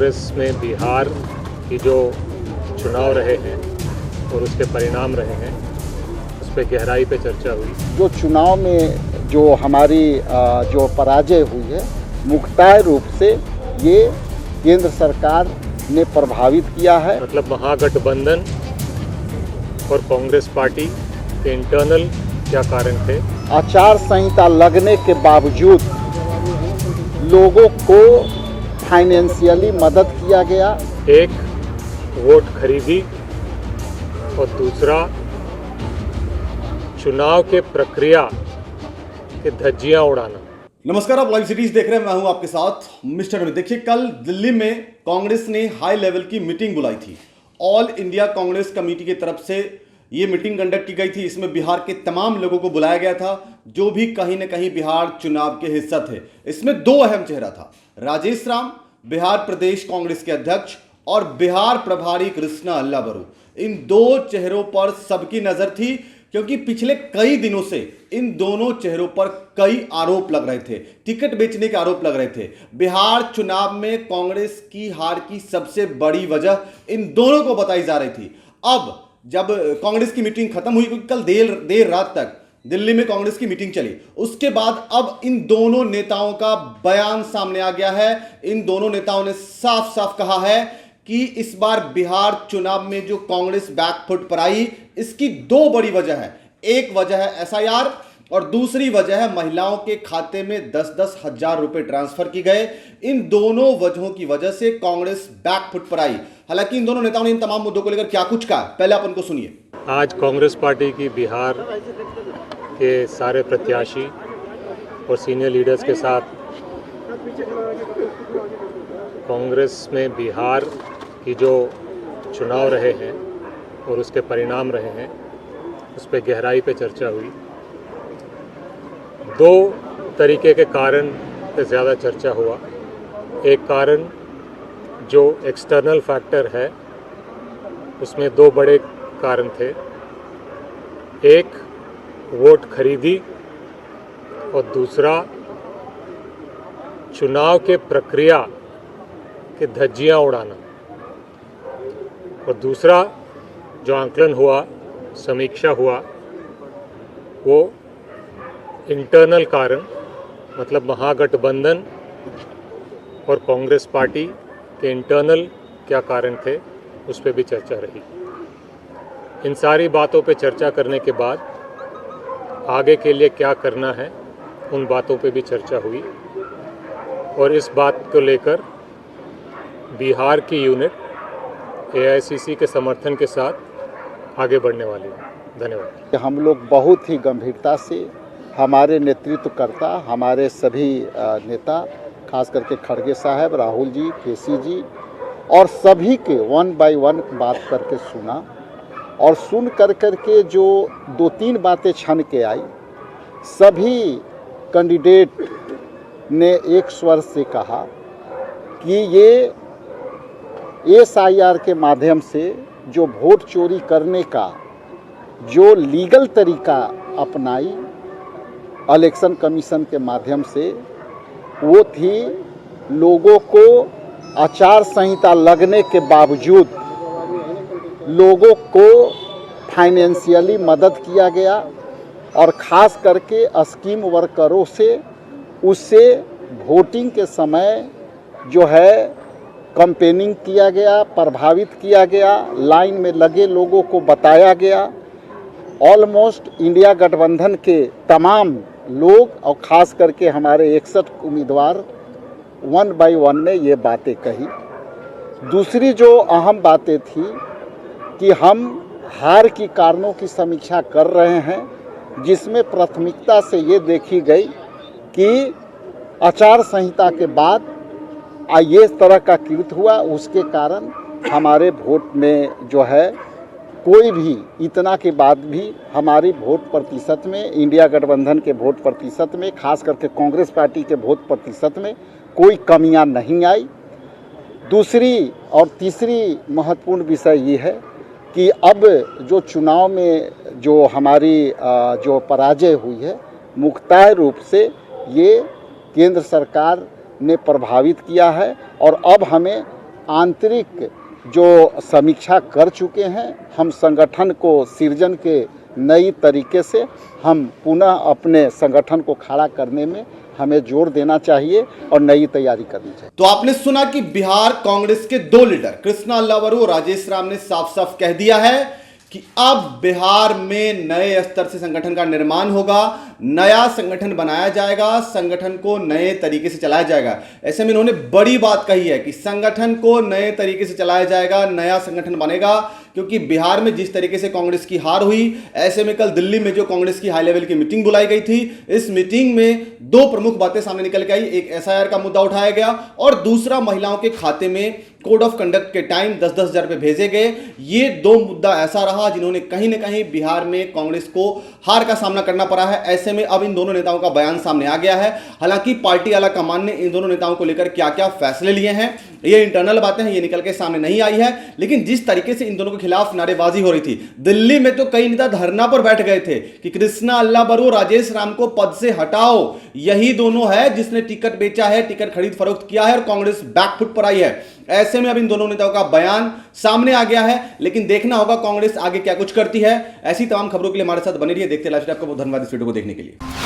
कांग्रेस में बिहार की जो चुनाव रहे हैं और उसके परिणाम रहे हैं उस पर गहराई पे चर्चा हुई। जो चुनाव में जो हमारी जो पराजय हुई है मुख्तार रूप से ये केंद्र सरकार ने प्रभावित किया है। मतलब महागठबंधन और कांग्रेस पार्टी के इंटरनल क्या कारण थे? आचार संहिता लगने के बावजूद लोगों को फाइनेंशियली मदद किया गया। एक, वोट खरीदी और दूसरा, चुनाव के प्रक्रिया के धज्जियां उड़ाना। नमस्कार, आप लाइव सिटीज देख रहे हैं। मैं हूं आपके साथ मिस्टर अमित। देखिए, कल दिल्ली में कांग्रेस ने हाई लेवल की मीटिंग बुलाई थी। ऑल इंडिया कांग्रेस कमेटी की तरफ से ये मीटिंग कंडक्ट की गई थी। इसमें बिहार के तमाम लोगों को बुलाया गया था जो भी कहीं ना कहीं बिहार चुनाव के हिस्सा थे। इसमें दो अहम चेहरा था, राजेश राम बिहार प्रदेश कांग्रेस के अध्यक्ष और बिहार प्रभारी कृष्णा अल्लाबरू। इन दो चेहरों पर सबकी नजर थी क्योंकि पिछले कई दिनों से इन दोनों चेहरों पर कई आरोप लग रहे थे, टिकट बेचने के आरोप लग रहे थे। बिहार चुनाव में कांग्रेस की हार की सबसे बड़ी वजह इन दोनों को बताई जा रही थी। अब जब कांग्रेस की मीटिंग खत्म हुई, क्योंकि कल देर रात तक दिल्ली में कांग्रेस की मीटिंग चली, उसके बाद अब इन दोनों नेताओं का बयान सामने आ गया है। इन दोनों नेताओं ने साफ साफ कहा है कि इस बार बिहार चुनाव में जो कांग्रेस बैकफुट पर आई, इसकी दो बड़ी वजह है। एक वजह है एसआईआर और दूसरी वजह है महिलाओं के खाते में 10-10 हजार रुपए ट्रांसफर की गए। इन दोनों वजहों की वजह से कांग्रेस बैकफुट पर आई। हालांकि इन दोनों नेताओं ने इन तमाम मुद्दों को लेकर क्या कुछ कहा, पहले आप उनको सुनिए। आज कांग्रेस पार्टी की बिहार के सारे प्रत्याशी और सीनियर लीडर्स के साथ कांग्रेस में बिहार की जो चुनाव रहे हैं और उसके परिणाम रहे हैं उस पर गहराई पे चर्चा हुई। दो तरीके के कारण पे ज़्यादा चर्चा हुआ। एक कारण जो एक्सटर्नल फैक्टर है, उसमें दो बड़े कारण थे। एक, वोट खरीदी और दूसरा, चुनाव के प्रक्रिया के धज्जियां उड़ाना। और दूसरा जो आंकलन हुआ, समीक्षा हुआ, वो इंटरनल कारण, मतलब महागठबंधन और कांग्रेस पार्टी के इंटरनल क्या कारण थे उस पर भी चर्चा रही। इन सारी बातों पे चर्चा करने के बाद आगे के लिए क्या करना है, उन बातों पे भी चर्चा हुई। और इस बात को लेकर बिहार की यूनिट एआईसीसी के समर्थन के साथ आगे बढ़ने वाली है। धन्यवाद। हम लोग बहुत ही गंभीरता से, हमारे नेतृत्वकर्ता, हमारे सभी नेता, खास करके खड़गे साहब, राहुल जी, केसी जी और सभी के वन बाय वन बात करके सुना। और सुन कर के जो 2-3 बातें छन के आई, सभी कैंडिडेट ने एक स्वर से कहा कि ये एसआईआर के माध्यम से जो वोट चोरी करने का जो लीगल तरीका अपनाई इलेक्शन कमीशन के माध्यम से, वो थी लोगों को आचार संहिता लगने के बावजूद लोगों को फाइनेंशियली मदद किया गया और ख़ास करके स्कीम वर्करों से उससे वोटिंग के समय जो है कैंपेनिंग किया गया, प्रभावित किया गया, लाइन में लगे लोगों को बताया गया। ऑलमोस्ट इंडिया गठबंधन के तमाम लोग और ख़ास करके हमारे 61 उम्मीदवार वन बाय वन ने ये बातें कही। दूसरी जो अहम बातें थी कि हम हार की कारणों की समीक्षा कर रहे हैं, जिसमें प्राथमिकता से ये देखी गई कि आचार संहिता के बाद ये तरह का कृत्य हुआ, उसके कारण हमारे वोट में जो है कोई भी इतना के बाद भी हमारी वोट प्रतिशत में, इंडिया गठबंधन के वोट प्रतिशत में, खास करके कांग्रेस पार्टी के वोट प्रतिशत में कोई कमियां नहीं आई। दूसरी और तीसरी महत्वपूर्ण विषय ये है कि अब जो चुनाव में जो हमारी जो पराजय हुई है, मुख्तार रूप से ये केंद्र सरकार ने प्रभावित किया है और अब हमें आंतरिक जो समीक्षा कर चुके हैं। हम संगठन को सृजन के नई तरीके से हम पुनः अपने संगठन को खड़ा करने में हमें जोर देना चाहिए और नई तैयारी करनी चाहिए। तो आपने सुना कि बिहार कांग्रेस के दो लीडर कृष्णा अल्लावरू और राजेश राम ने साफ साफ कह दिया है कि अब बिहार में नए स्तर से संगठन का निर्माण होगा, नया संगठन बनाया जाएगा, संगठन को नए तरीके से चलाया जाएगा। ऐसे में इन्होंने बड़ी बात कही है कि संगठन को नए तरीके से चलाया जाएगा, नया संगठन बनेगा, क्योंकि बिहार में जिस तरीके से कांग्रेस की हार हुई, ऐसे में कल दिल्ली में जो कांग्रेस की हाई लेवल की मीटिंग बुलाई गई थी, इस मीटिंग में दो प्रमुख बातें सामने निकल के आई। एक एसआईआर का मुद्दा उठाया गया और दूसरा महिलाओं के खाते में कोड ऑफ कंडक्ट के टाइम 10-10 हजार रुपए भेजे गए। ये दो मुद्दा ऐसा रहा जिन्होंने कहीं ना कहीं बिहार में कांग्रेस को हार का सामना करना पड़ा है। ऐसे में अब इन दोनों नेताओं का बयान सामने आ गया है। हालांकि पार्टी आला कमान ने इन दोनों नेताओं को लेकर क्या क्या फैसले लिए हैं, ये इंटरनल बातें हैं, ये निकल के सामने नहीं आई है। लेकिन जिस तरीके से इन दोनों के खिलाफ नारेबाजी हो रही थी, दिल्ली में तो कई नेता धरना पर बैठ गए थे कि कृष्णा अल्लावरू, राजेश राम को पद से हटाओ। यही दोनों है जिसने टिकट बेचा है, टिकट खरीद फरोख्त किया है और कांग्रेस बैकफुट पर आई है। ऐसे में अब इन दोनों नेताओं का बयान सामने आ गया है, लेकिन देखना होगा कांग्रेस आगे क्या कुछ करती है। ऐसी तमाम खबरों के लिए हमारे साथ बने रहिए, देखते रहिए। आपका बहुत धन्यवाद इस वीडियो को देखने के लिए।